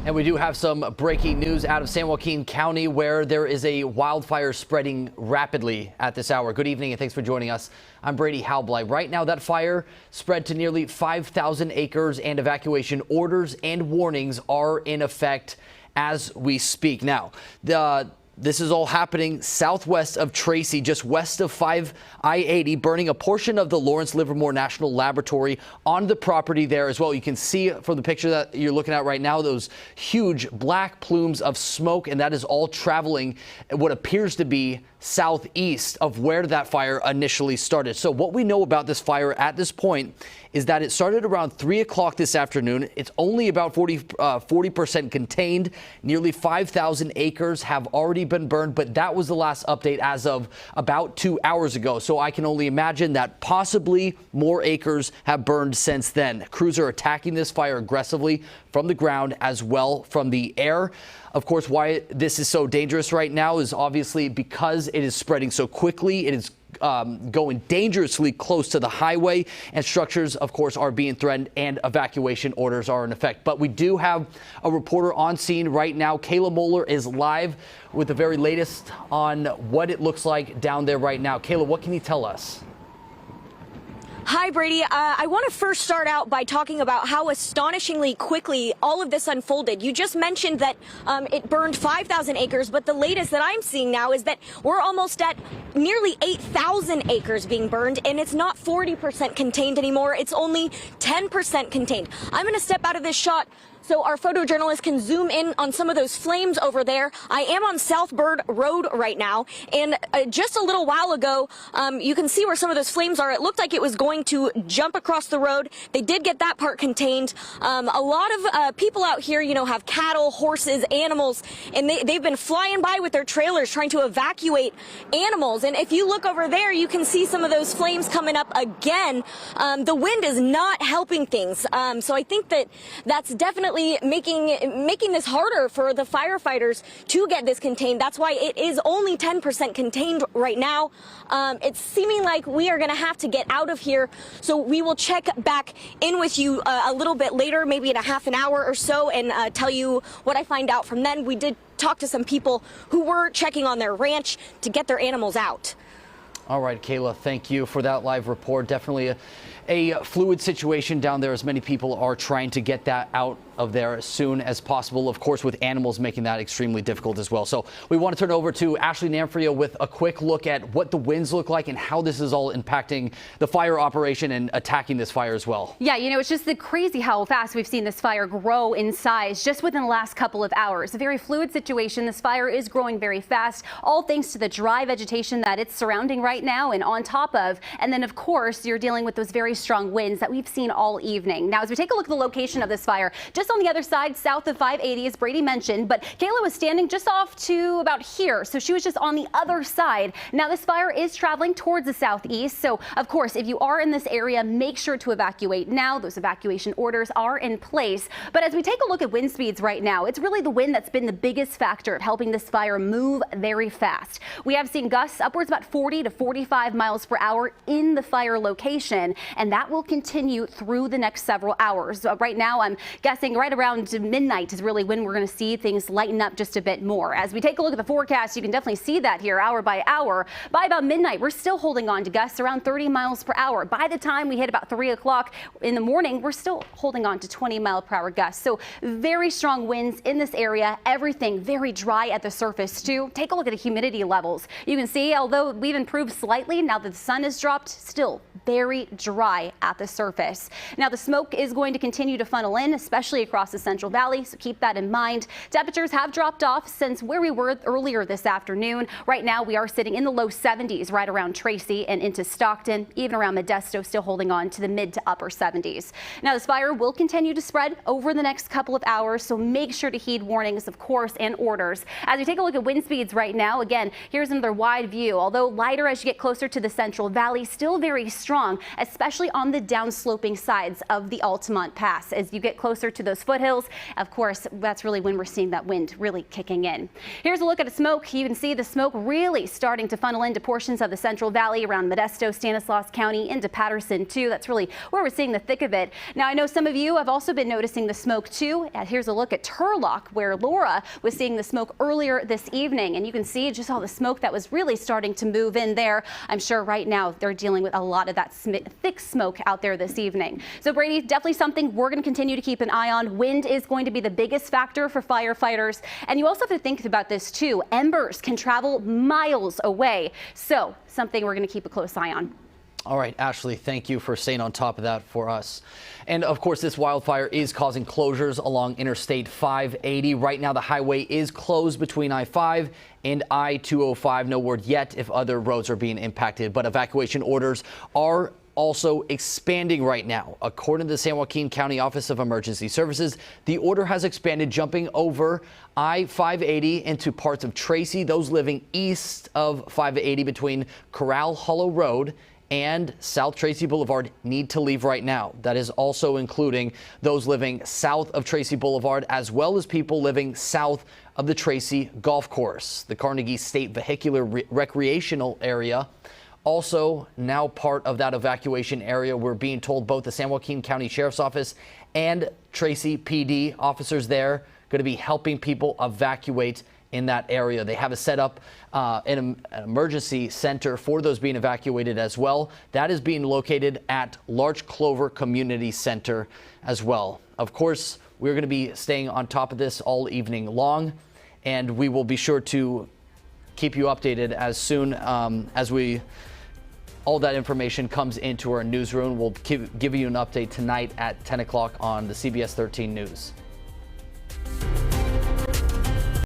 And we do have some breaking news out of San Joaquin County where there is a wildfire spreading rapidly at this hour. Good evening and thanks for joining us. I'm Brady Halblay. Right now that fire spread to nearly 5,000 acres and evacuation orders and warnings are in effect as we speak. Now, this is all happening southwest of Tracy, just west of 5 I-80, burning a portion of the Lawrence Livermore National Laboratory on the property there as well. You can see from the picture that you're looking at right now, those huge black plumes of smoke, and that is all traveling what appears to be southeast of where that fire initially started. So what we know about this fire at this point is that it started around 3 o'clock this afternoon. It's only about 40% contained. Nearly 5,000 acres have already been burned, but that was the last update as of about 2 hours ago. So I can only imagine that possibly more acres have burned since then. Crews are attacking this fire aggressively from the ground as well from the air. Of course, why this is so dangerous right now is obviously because it is spreading so quickly. It is going dangerously close to the highway, and structures, of course, are being threatened and evacuation orders are in effect. But we do have a reporter on scene right now. Kayla Moeller is live with the very latest on what it looks like down there right now. Kayla, what can you tell us? Hi, Brady. I want to first start out by talking about how astonishingly quickly all of this unfolded. You just mentioned that it burned 5,000 acres, but the latest that I'm seeing now is that we're almost at nearly 8,000 acres being burned, and it's not 40% contained anymore. It's only 10% contained. I'm going to step out of this shot so our photojournalist can zoom in on some of those flames over there. I am on South Bird Road right now, and just a little while ago, you can see where some of those flames are. It looked like it was going to jump across the road. They did get that part contained. A lot of people out here, you know, have cattle, horses, animals, and they've been flying by with their trailers trying to evacuate animals. And if you look over there, you can see some of those flames coming up again. The wind is not helping things. So I think that that's definitely making this harder for the firefighters to get this contained. That's why it is only 10% contained right now. It's seeming like we are going to have to get out of here. So we will check back in with you a little bit later, maybe in a half an hour or so, and tell you what I find out from then. We did talk to some people who were checking on their ranch to get their animals out. All right, Kayla, thank you for that live report. Definitely a fluid situation down there as many people are trying to get that out of there as soon as possible. Of course, with animals making that extremely difficult as well. So we want to turn over to Ashley Namfrio with a quick look at what the winds look like and how this is all impacting the fire operation and attacking this fire as well. Yeah, you know, it's just crazy how fast we've seen this fire grow in size just within the last couple of hours. A very fluid situation. This fire is growing very fast, all thanks to the dry vegetation that it's surrounding right now and on top of. And then, of course, you're dealing with those very strong winds that we've seen all evening. Now, as we take a look at the location of this fire, just on the other side, south of 580, as Brady mentioned, but Kayla was standing just off to about here, so she was just on the other side. Now, this fire is traveling towards the southeast, so of course, if you are in this area, make sure to evacuate now. Those evacuation orders are in place. But as we take a look at wind speeds right now, it's really the wind that's been the biggest factor of helping this fire move very fast. We have seen gusts upwards about 40 to 45 miles per hour in the fire location, and that will continue through the next several hours. Right now, I'm guessing right around midnight is really when we're going to see things lighten up just a bit more. As we take a look at the forecast, you can definitely see that here hour by hour. By about midnight, we're still holding on to gusts around 30 miles per hour. By the time we hit about 3 o'clock in the morning, we're still holding on to 20 mile per hour gusts. So very strong winds in this area. Everything very dry at the surface too. Take a look at the humidity levels. You can see, although we've improved slightly now that the sun has dropped, still very dry at the surface. Now, the smoke is going to continue to funnel in, especially across the Central Valley, so keep that in mind. Temperatures have dropped off since where we were earlier this afternoon. Right now, we are sitting in the low 70s right around Tracy and into Stockton, even around Modesto, still holding on to the mid to upper 70s. Now, this fire will continue to spread over the next couple of hours, so make sure to heed warnings, of course, and orders. As we take a look at wind speeds right now, again, here's another wide view. Although lighter as you get closer to the Central Valley, still very strong, especially on the downsloping sides of the Altamont Pass. As you get closer to the those foothills. Of course, that's really when we're seeing that wind really kicking in. Here's a look at the smoke. You can see the smoke really starting to funnel into portions of the Central Valley around Modesto, Stanislaus County, into Patterson too. That's really where we're seeing the thick of it. Now, I know some of you have also been noticing the smoke too. Here's a look at Turlock, where Laura was seeing the smoke earlier this evening, and you can see just all the smoke that was really starting to move in there. I'm sure right now they're dealing with a lot of that thick smoke out there this evening. So Brady, definitely something we're going to continue to keep an eye on. Wind is going to be the biggest factor for firefighters, and you also have to think about this too. Embers can travel miles away, so something we're going to keep a close eye on. All right, Ashley, thank you for staying on top of that for us. And of course, this wildfire is causing closures along Interstate 580. Right now, the highway is closed between I-5 and I-205. No word yet if other roads are being impacted, but evacuation orders are also expanding right now. According to the San Joaquin County Office of Emergency Services, the order has expanded, jumping over I-580 into parts of Tracy. Those living east of 580 between Corral Hollow Road and South Tracy Boulevard need to leave right now. That is also including those living south of Tracy Boulevard, as well as people living south of the Tracy Golf Course. The Carnegie State Vehicular Recreational Area also now part of that evacuation area. We're being told both the San Joaquin County Sheriff's Office and Tracy PD officers there going to be helping people evacuate in that area. They have a set up an emergency center for those being evacuated as well. That is being located at Larch Clover Community Center as well. Of course, we're going to be staying on top of this all evening long, and we will be sure to keep you updated as soon as all that information comes into our newsroom. We'll give you an update tonight at 10 o'clock on the CBS 13 News.